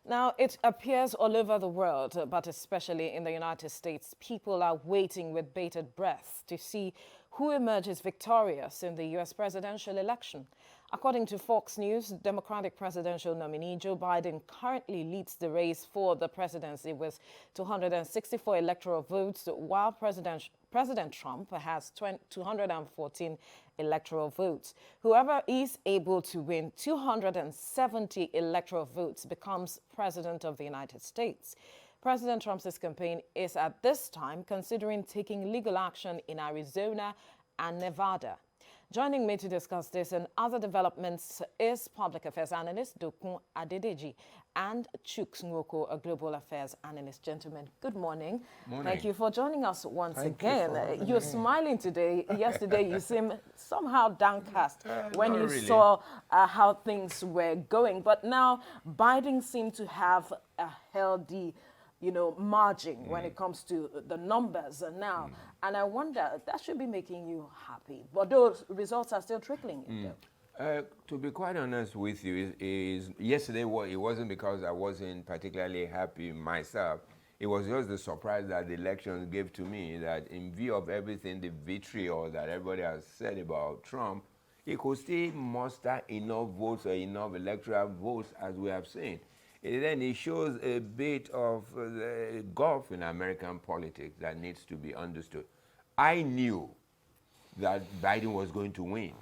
Now, it appears all over the world, but especially in the United States, people are waiting with bated breath to see who emerges victorious in the U.S. presidential election. According to Fox News, Democratic presidential nominee Joe Biden currently leads the race for the presidency with 264 electoral votes, while President Trump has 214 electoral votes. Whoever is able to win 270 electoral votes becomes president of the United States. President Trump's campaign is at this time considering taking legal action in Arizona and Nevada. Joining me to discuss this and other developments is public affairs analyst Dokun Adedeji and Chuks Nwoko, a global affairs analyst. Gentlemen, good morning. Morning. Thank you for joining us once Thank again. you You're smiling today. Yesterday, you seemed somehow downcast when you really. saw how things were going. But now, Biden seemed to have a healthy margin when it comes to the numbers now. And I wonder, that should be making you happy. But those results are still trickling in though. To be quite honest with you, yesterday it wasn't because I wasn't particularly happy myself. It was just the surprise that the elections gave to me, that in view of everything, the vitriol that everybody has said about Trump, he could still muster enough votes or enough electoral votes as we have seen. Then it shows a bit of the gulf in American politics that needs to be understood. I knew that Biden was going to win.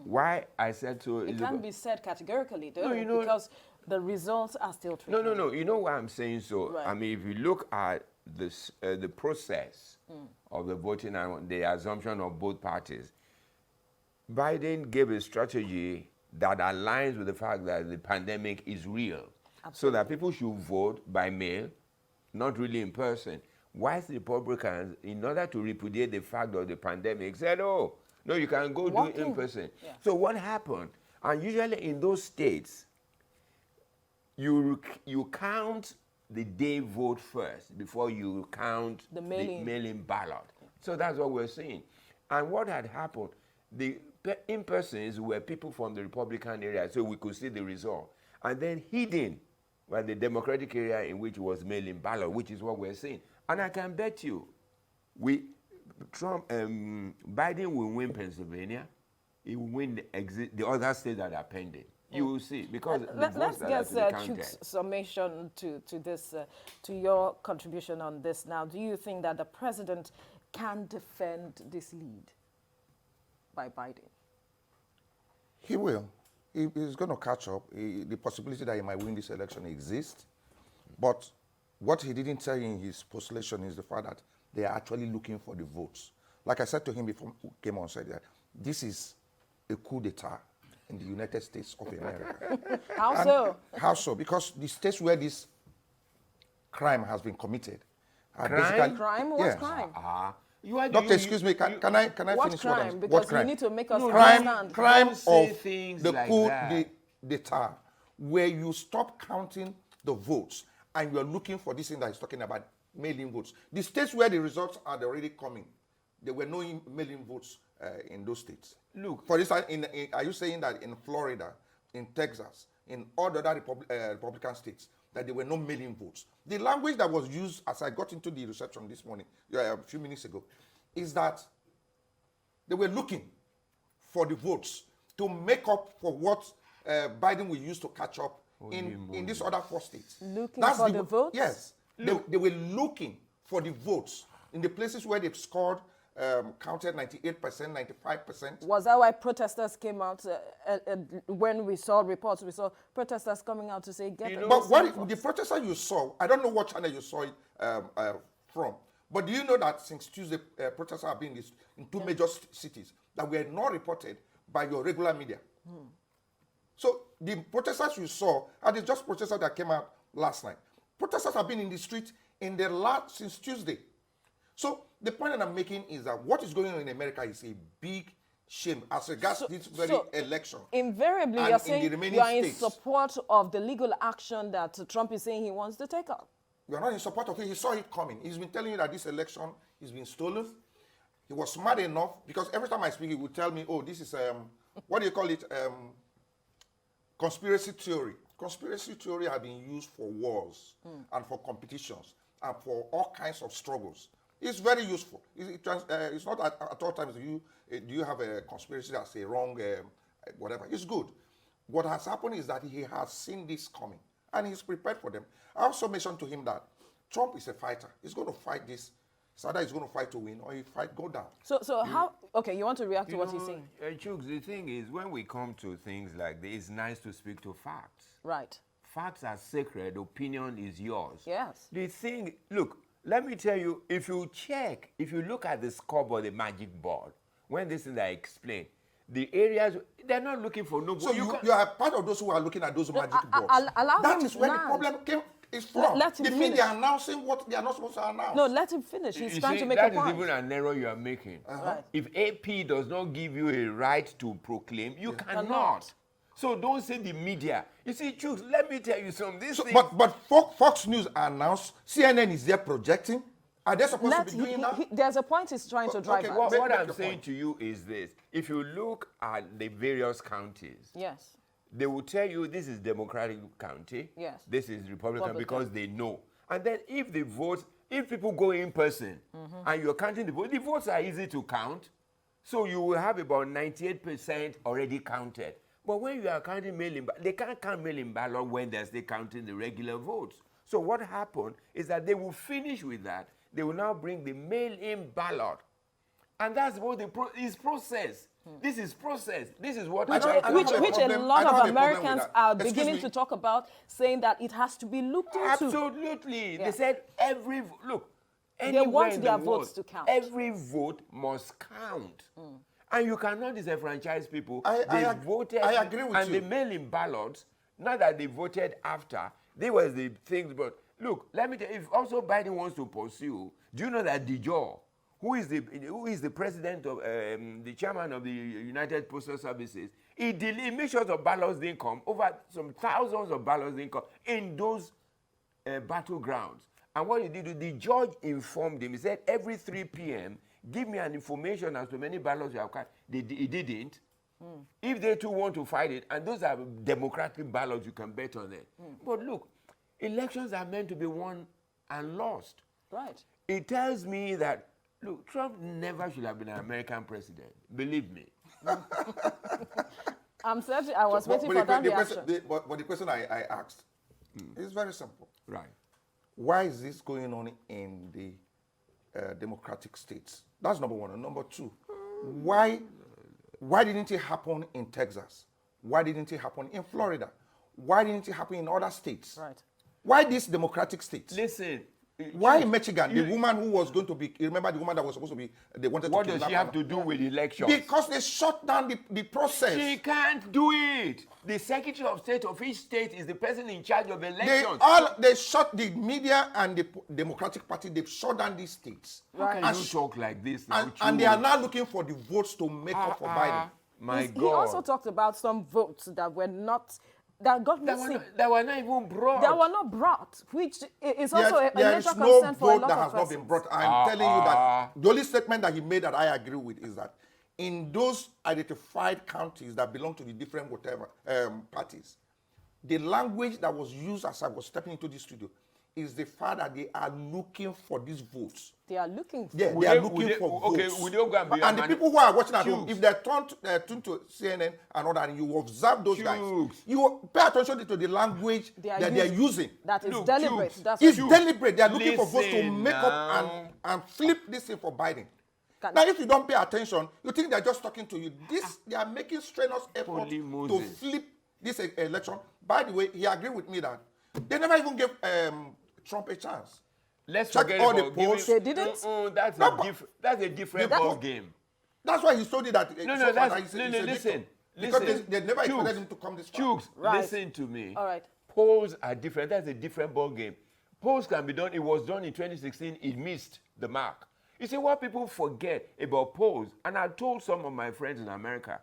Why I said so? It can't be said categorically though, No, because the results are still trickling. No. You know why I'm saying so? Right. I mean, if you look at this, the process of the voting and the assumption of both parties, Biden gave a strategy that aligns with the fact that the pandemic is real. Absolutely. So that people should vote by mail, not really in person. Whilst Republicans, in order to repudiate the fact of the pandemic, said, oh, no, you can go do it in person. Yeah. So what happened? And usually in those states, you count the day vote first before you count the mail-in ballot. Yeah. So that's what we're seeing. And what had happened, the in-persons were people from the Republican area, so we could see the result. And then hidden by the Democratic area in which was mail-in ballot, which is what we're seeing. And I can bet you, Biden will win Pennsylvania. He will win the other states that are pending. You will see, because let's get Chuk's summation to this, to your contribution on this now. Do you think that the president can defend this lead by Biden? He will. He's going to catch up. The possibility that he might win this election exists. But what he didn't tell you in his postulation is the fact that they are actually looking for the votes. Like I said to him before he came on, said that this is a coup d'etat in the United States of America. How so? How so? Because the states where this crime has been committed are crime? Crime? What's crime? Doctor, excuse me, can I what finish crime? what Because crime? you need to make us Crime understand. of things the like coup that. d'etat, where you stop counting the votes and you're looking for this thing that he's talking about, mail-in votes. The states where the results are already coming, there were no mail-in votes in those states. Look, for instance, are you saying that in Florida, in Texas, in all the other Republican states, that there were no mail-in votes? The language that was used as I got into the reception this morning, a few minutes ago, is that they were looking for the votes to make up for what Biden will use to catch up in these other 4 states. Looking for the votes? Yes. They were looking for the votes in the places where they've scored, counted 98%, 95%. Was that why protesters came out when we saw reports? We saw protesters coming out to say, get it. But what the protesters you saw, I don't know what channel you saw it from, but do you know that since Tuesday, protesters have been in 2 major cities that were not reported by your regular media? So the protesters you saw are just protesters that came out last night. Protesters have been in the street since Tuesday. So the point that I'm making is that what is going on in America is a big shame as regards this very election. Invariably, you're saying you are in support of the legal action that Trump is saying he wants to take up. You are not in support of it. He saw it coming. He's been telling you that this election is being stolen. He was smart enough, because every time I speak, he would tell me, oh, this is, what do you call it? Conspiracy theory. conspiracy theory have been used for wars and for competitions and for all kinds of struggles. It's very useful. It's not at all times do you have a conspiracy that's a wrong whatever. It's good. What has happened is that he has seen this coming and he's prepared for them. I also mentioned to him that Trump is a fighter. He's going to fight this. It's either he's going to fight to win or he fight go down. So how? Okay, you want to react to what he's saying? Chooks, the thing is, when we come to things like this, it's nice to speak to facts. Right. Facts are sacred. Opinion is yours. Yes. The thing, look, let me tell you, if you look at the scoreboard, the magic board, when this thing I explained, the areas, they're not looking for no. So you are part of those who are looking at those magic boards. That is where the problem is from. Let him the finish. media announcing what they are not supposed to announce. No, let him finish. He's trying to make a point. That is even an error you are making. Right. If AP does not give you a right to proclaim, you cannot. So don't say the media. You see, Chooks, let me tell you something. But Fox News announced, CNN is there projecting. Are they supposed to be doing that? There's a point he's trying to drive at. What I'm saying to you is this. If you look at the various counties, yes, they will tell you this is Democratic county, yes, this is Republican because they know. And then if people go in person and you're counting the votes are easy to count. So you will have about 98% already counted. But when you are counting mail-in, they can't count mail-in ballot when they're still counting the regular votes. So what happened is that they will finish with that. They will now bring the mail-in ballot. And that's what is process. This is process. This is what... Which a lot of Americans are beginning to talk about, saying that it has to be looked into. Absolutely. Yeah. They said look, they want their votes to count. Every vote must count. And you cannot disenfranchise people. I voted. I agree with you. And the mail-in ballots, not that they voted after, they was the things, but look, let me tell you, if also Biden wants to pursue, do you know that DeJoy, who is the president of, the chairman of the United Postal Services, he made sure the ballots didn't come, over some thousands of ballots didn't come in those battlegrounds. And what he did, the judge informed him, he said, every 3 p.m., give me an information as to many ballots you have cast. He didn't. If they too want to fight it, and those are democratic ballots, you can bet on it. But look, elections are meant to be won and lost. Right. It tells me that, look, Trump never should have been an American president. Believe me. I'm certain I was waiting for that reaction. But the question I asked is very simple. Right. Why is this going on in the democratic states? That's number one. And number two, why didn't it happen in Texas? Why didn't it happen in Florida? Why didn't it happen in other states? Right. Why these democratic states? Listen. Why in Michigan, the woman who was going to be, remember the woman that was supposed to be, they wanted to What kidnap does she have to do with elections? Because they shut down the process. She can't do it. The Secretary of State of each state is the person in charge of elections. They shut the media and the Democratic Party, they've shut down these states. Right. How can you talk like this now? And they are now looking for the votes to make up for Biden. My God. He also talked about some votes that were not, that got missing. That were not even brought. That were not brought, which is also a major concern no for a vote lot that of has not been persons. brought. I'm telling you that the only statement that he made that I agree with is that in those identified counties that belong to the different whatever parties, the language that was used as I was stepping into the studio is the fact that they are looking for these votes. They are looking for they are looking for votes. Okay, would you go and the people who are watching at home, if they're tuned to CNN and all that, and you observe those guys, you pay attention to the language they are using. That is deliberate. It's deliberate. They are looking for votes to make up and flip this thing for Biden. Now, if you don't pay attention, you think they're just talking to you. They are making strenuous effort to flip this election. By the way, he agreed with me that they never even gave Trump a chance. Let's check forget all about the polls. They didn't. That's a different ball game. That's why he told you that. Listen. Because they never expected him to come this far. Chooks, listen to me. All right. Polls are different. That's a different ball game. Polls can be done. It was done in 2016. It missed the mark. You see, what people forget about polls, and I told some of my friends in America,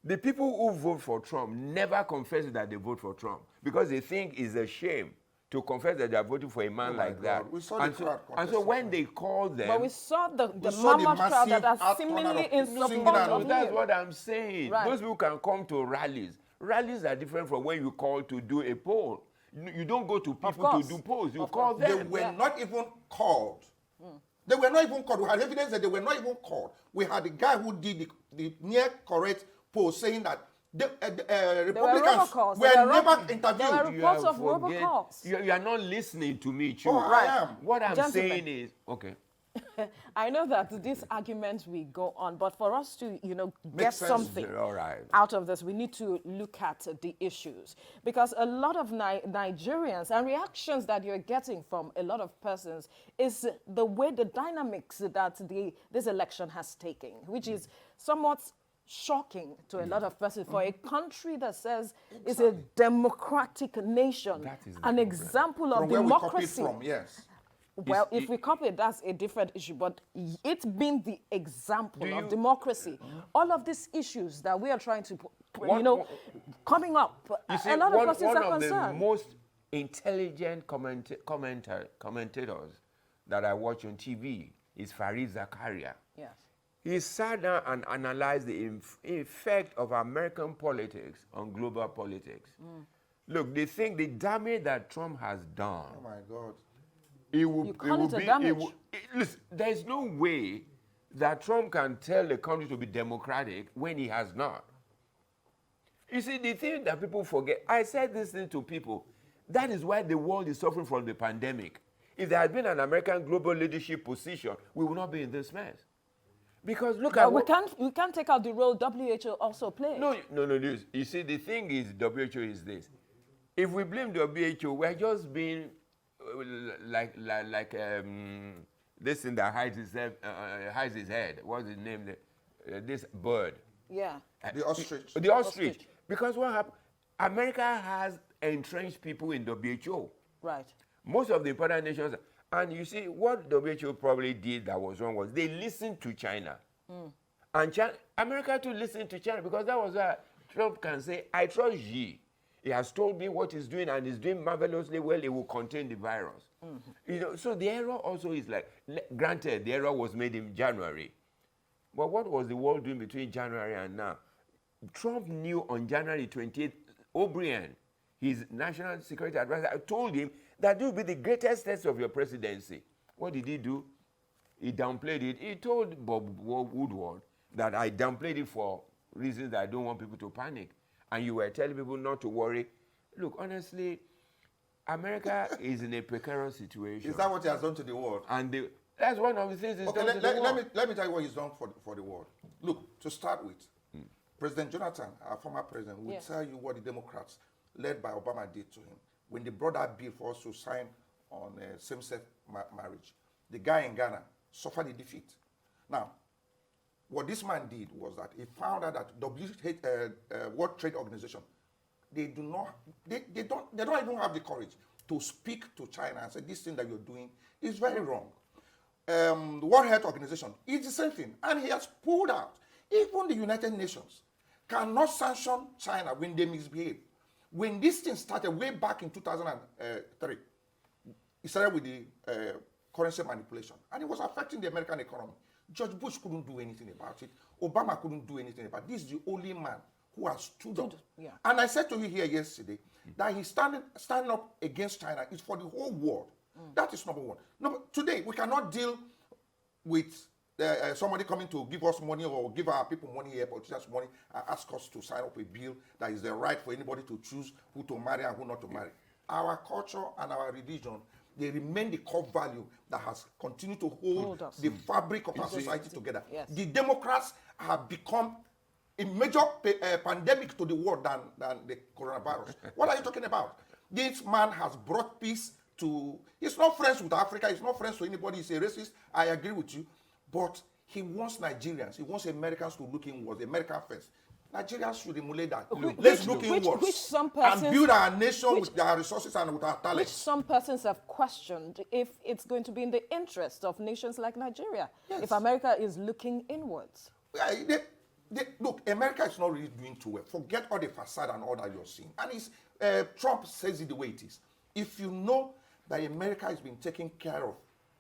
the people who vote for Trump never confess that they vote for Trump because they think it's a shame to confess that they are voting for a man like that. We saw and so when they call them... But we saw the mammoth crowd that are seemingly in support of That's what I'm saying. Right. Those people can come to rallies. Rallies are different from when you call to do a poll. You don't go to people course. to do polls. You Of call course. They them. were not even called. They were not even called. We had evidence that they were not even called. We had the guy who did the near correct poll saying that the Republicans robocalls. were There were never rob- interviewed. there were You reports are of robocalls. You are not listening to me, Chu. Oh, I am. What I'm Gentlemen. saying is, okay. I know that this argument will go on, but for us to, get sense. something All right. out of this, we need to look at the issues. Because a lot of Nigerians and reactions that you're getting from a lot of persons is the way the dynamics that this election has taken, which is somewhat shocking to a lot of persons for a country that says it's a democratic nation, That is the an problem. example of From where we copied democracy. from, yes. Well, if we copy it, that's a different issue. But it's been the example of democracy. All of these issues that we are trying to, coming up, You see, a lot of one persons are of the concerned. most intelligent commentators that I watch on TV is Farid Zakaria. Yes. He sat down and analyzed the effect of American politics on global politics. Look, they think the damage that Trump has done, Oh my God. it will, You call it a damage? Listen, there's no way that Trump can tell the country to be democratic when he has not. You see, the thing that people forget, I said this thing to people, that is why the world is suffering from the pandemic. If there had been an American global leadership position, we would not be in this mess. Because look at But what... we can't take out the role WHO also played. No. You see, the thing is, WHO is this. If we blame WHO, we're just being this thing that hides his head. What's his name? This bird. Yeah. The ostrich. The ostrich. Because what happened? America has entrenched people in WHO. Right. Most of the important nations, and you see, what WHO probably did that was wrong was they listened to China. And America too listened to China, because that was why Trump can say, I trust Xi. He has told me what he's doing, and he's doing marvelously well. He will contain the virus. So the error also is like, granted, the error was made in January. But what was the world doing between January and now? Trump knew on January 28th, O'Brien, his national security advisor, told him that this will be the greatest test of your presidency. What did he do? He downplayed it. He told Bob Woodward that I downplayed it for reasons that I don't want people to panic. And you were telling people not to worry. Look, honestly, America is in a precarious situation. Is that what he has done to the world? And that's one of the things he's done to the world. Let me tell you what he's done for the world. Look, to start with, President Jonathan, our former president, will tell you what the Democrats, led by Obama, did to him. When they brought that bill for us to sign on same-sex marriage, the guy in Ghana suffered a defeat. Now, what this man did was that he found out that World Trade Organization, they don't even have the courage to speak to China and say, this thing that you're doing is very wrong. The World Health Organization is the same thing, and he has pulled out. Even the United Nations cannot sanction China when they misbehave. When this thing started way back in 2003, it started with the currency manipulation, and it was affecting the American economy. George Bush couldn't do anything about it. Obama couldn't do anything about it. This is the only man who has stood up. Yeah. And I said to you here yesterday that he's standing up against China is for the whole world. That is number one. Today, we cannot deal with somebody coming to give us money or give our people money here, politicians money, and ask us to sign up a bill that is the right for anybody to choose who to marry and who not to marry. Our culture and our religion, they remain the core value that has continued to hold the fabric of our society together. Yes. The Democrats have become a major pandemic to the world than the coronavirus. What are you talking about? This man has brought peace to... He's not friends with Africa. He's not friends with anybody. He's a racist. I agree with you. But he wants Nigerians. He wants Americans to look inwards. America first. Nigerians should emulate that. Let's look inwards which some persons, and build our nation with our resources and with our talents. Which some persons have questioned if it's going to be in the interest of nations like Nigeria, if America is looking inwards. Look, America is not really doing too well. Forget all the facade and all that you're seeing. And Trump says it the way it is. If you know that America has been taking care of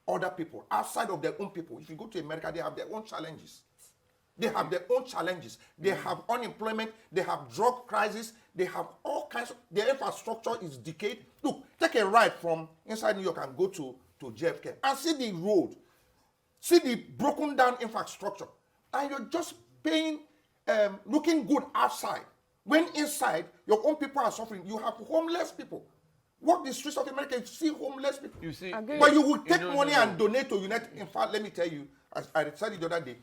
other people outside of their own people, if you go to America, they have their own challenges. They have their own challenges. They have unemployment. They have drug crisis. They have all kinds of, their infrastructure is decayed. Look, take a ride from inside New York and go to JFK and see the road. See the broken down infrastructure. And you're just paying, looking good outside. When inside, your own people are suffering. You have homeless people. Walk the streets of America, you see homeless people. You see, but you will take money and donate to United. In fact, let me tell you, as I said it the other day,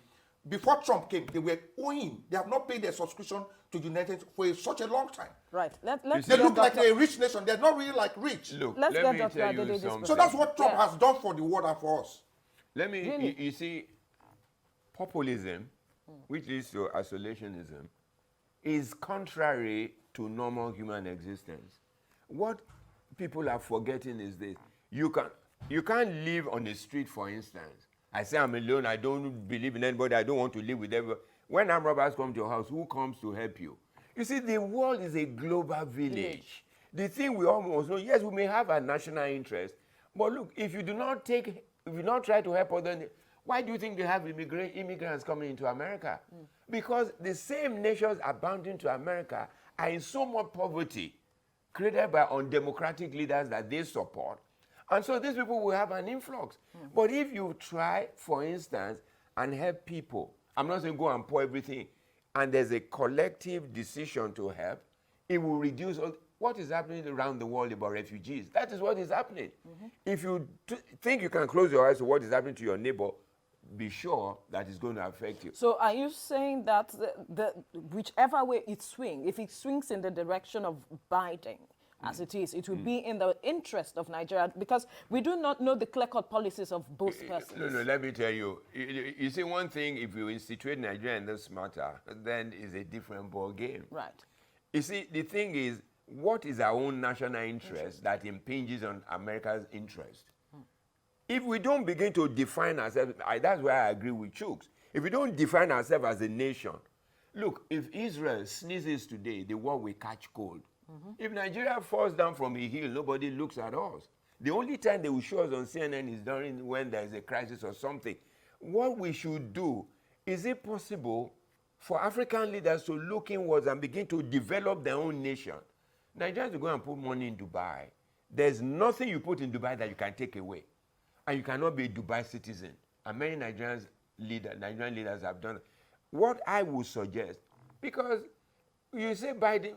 before Trump came, they were owing. They have not paid their subscription to United for such a long time. Right. Let's They look like a rich nation. They're not really like rich. Look, Let's let get me Dr. tell you Adede something. So that's what Trump has done for the world and for us. Let me, Really? you see, populism, which leads to isolationism, is contrary to normal human existence. What people are forgetting is this. You can't live on the street, for instance. I say I'm alone, I don't believe in anybody, I don't want to live with everybody. When armed robbers come to your house, who comes to help you? You see, the world is a global village. The thing we almost know, yes, we may have a national interest, but look, if you do not try to help others, why do you think they have immigrants coming into America? Because the same nations abounding to America are in so much poverty created by undemocratic leaders that they support. And so these people will have an influx. But if you try, for instance, and help people, I'm not saying go and pour everything, and there's a collective decision to help, it will reduce what is happening around the world about refugees. That is what is happening. If you think you can close your eyes to what is happening to your neighbor, be sure that it's going to affect you. So are you saying that whichever way it swings, if it swings in the direction of Biden, as it is, it will be in the interest of Nigeria, because we do not know the clear-cut policies of both persons. No, let me tell you. You see, one thing, if you institute Nigeria in this matter, then it's a different ball game. Right. You see, the thing is, what is our own national interest that impinges on America's interest? If we don't begin to define ourselves, that's why I agree with Chooks. If we don't define ourselves as a nation, look, if Israel sneezes today, the world will catch cold. If Nigeria falls down from a hill, nobody looks at us. The only time they will show us on CNN is during when there is a crisis or something. What we should do, is it possible for African leaders to look inwards and begin to develop their own nation? Nigerians will go and put money in Dubai. There's nothing you put in Dubai that you can take away. And you cannot be a Dubai citizen. And many Nigerian leaders have done it. What I would suggest, because you say Biden,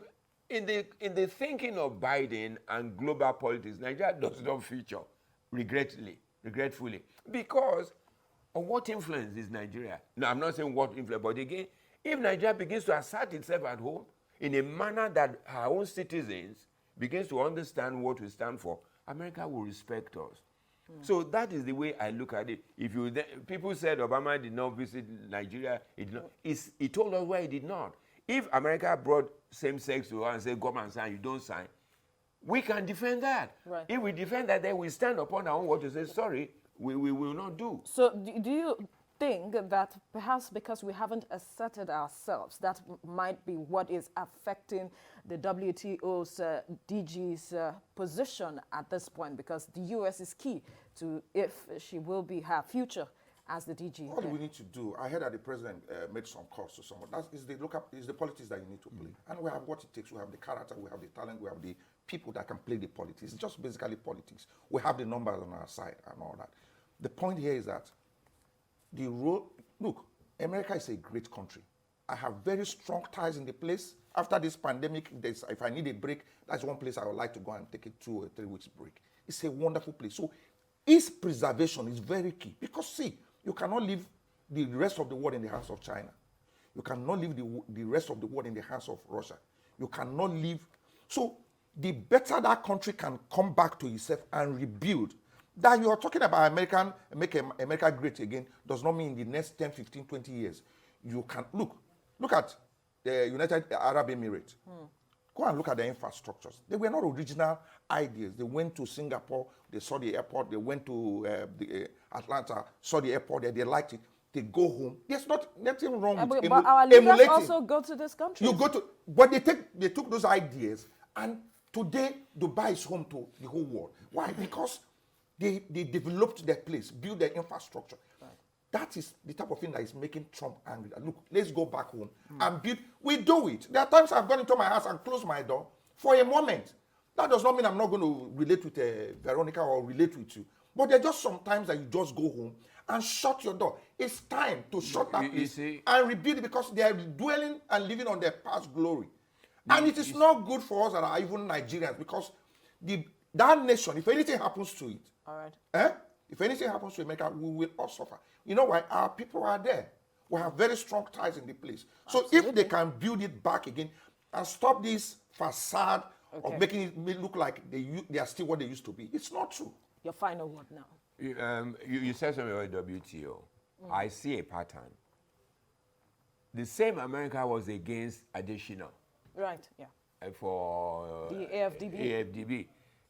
in the thinking of Biden and global politics, Nigeria does not feature, regretfully, because of what influence is Nigeria. No, I'm not saying what influence, but again, if Nigeria begins to assert itself at home in a manner that our own citizens begins to understand what we stand for, America will respect us. So that is the way I look at it. If you people said Obama did not visit Nigeria, he told us why he did not. If America brought same-sex to us and said, come and sign, you don't sign, we can defend that. Right. If we defend that, then we stand upon our own word to say, sorry, we will not do. So do you think that perhaps because we haven't asserted ourselves, that might be what is affecting the WTO's DG's position at this point, because the U.S. is key to if she will be her future as the DG? What do we need to do? I heard that the president made some calls to someone. That is the politics that you need to play. And we have what it takes. We have the character, we have the talent, we have the people that can play the politics. It's just basically politics. We have the numbers on our side and all that. The point here is that the role, look, America is a great country. I have very strong ties in the place. After this pandemic, if I need a break, that's one place I would like to go and take a 2 or 3 weeks break. It's a wonderful place. So its preservation is very key. Because see, you cannot leave the rest of the world in the hands of China. You cannot leave the rest of the world in the hands of Russia. You cannot leave. So the better that country can come back to itself and rebuild, that you are talking about make America great again, does not mean in the next 10, 15, 20 years. You can, look at the United Arab Emirates. Go and look at the infrastructures. They were not original ideas. They went to Singapore, they saw the airport, they went to Atlanta, saw the airport there, they liked it. They go home. There's nothing wrong with but our leaders emulating. also go to this country. But they took those ideas, and today Dubai is home to the whole world. Why? Because they developed their place, built their infrastructure. Right. That is the type of thing that is making Trump angry. Look, let's go back home and build. We do it. There are times I've gone into my house and closed my door for a moment. That does not mean I'm not going to relate with Veronica or relate with you. But there are just some times that you just go home and shut your door. It's time to shut that place and rebuild it, because they are dwelling and living on their past glory. And it is not good for us that are even Nigerians, because that nation, if anything happens to it, all right, if anything happens to America, we will all suffer. You know why? Our people are there. We have very strong ties in the place. So Absolutely. if they can build it back again and stop this facade of making it look like they are still what they used to be, it's not true. Your final word now. You said something about WTO. I see a pattern. The same America was against additional. Right, yeah. For The AFDB. AFDB.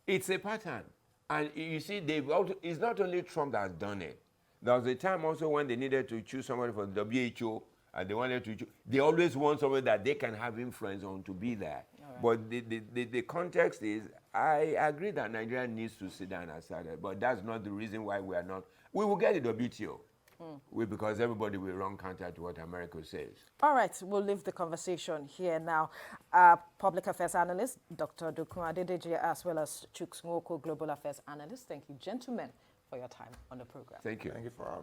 It's a pattern. And you see, it's not only Trump that has done it. There was a time also when they needed to choose somebody for the WHO, and they wanted to choose. They always want somebody that they can have influence on to be there. Right. But the context is, I agree that Nigeria needs to sit down and start it, but that's not the reason why we are not. We will get the WTO. Because everybody will run counter to what America says. All right, we'll leave the conversation here now. Public Affairs Analyst, Dr. Dokun Adedeji, as well as Chuks Nwoko, Global Affairs Analyst. Thank you, gentlemen, for your time on the program. Thank you. Thank you for having me.